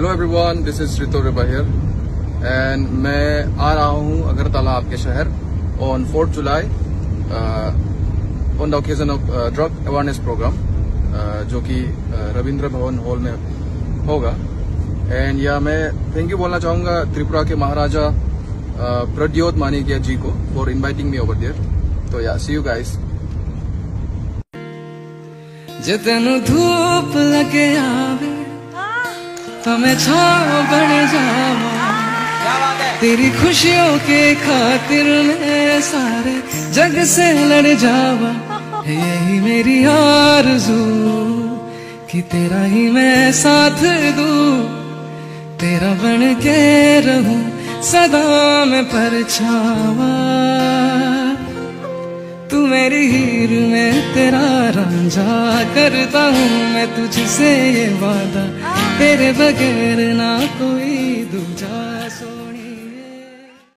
Hello everyone, this is रितो Riba here and मैं आ रहा हूँ अगरतला आपके शहर on 4 July on the occasion of drug awareness programme जो कि रविंद्र भवन हॉल में होगा। एंड या मैं थैंक यू बोलना चाहूँगा त्रिपुरा के महाराजा प्रद्योत माणिक्य जी को for inviting me over there. तो या सी यू गाइस। जे तेनू धूप लगे आवे हमें छाव बन जावा, तेरी खुशियों के खातिर मैं सारे जग से लड़ जावा। यही मेरी आरज़ू कि तेरा ही मैं साथ दूं, तेरा बन के रहूं सदा मैं परछावा। तू मेरी हीर में तेरा रांझा, करता हूँ मैं तुझसे ये वादा, तेरे बगैर ना कोई दूजा सोना।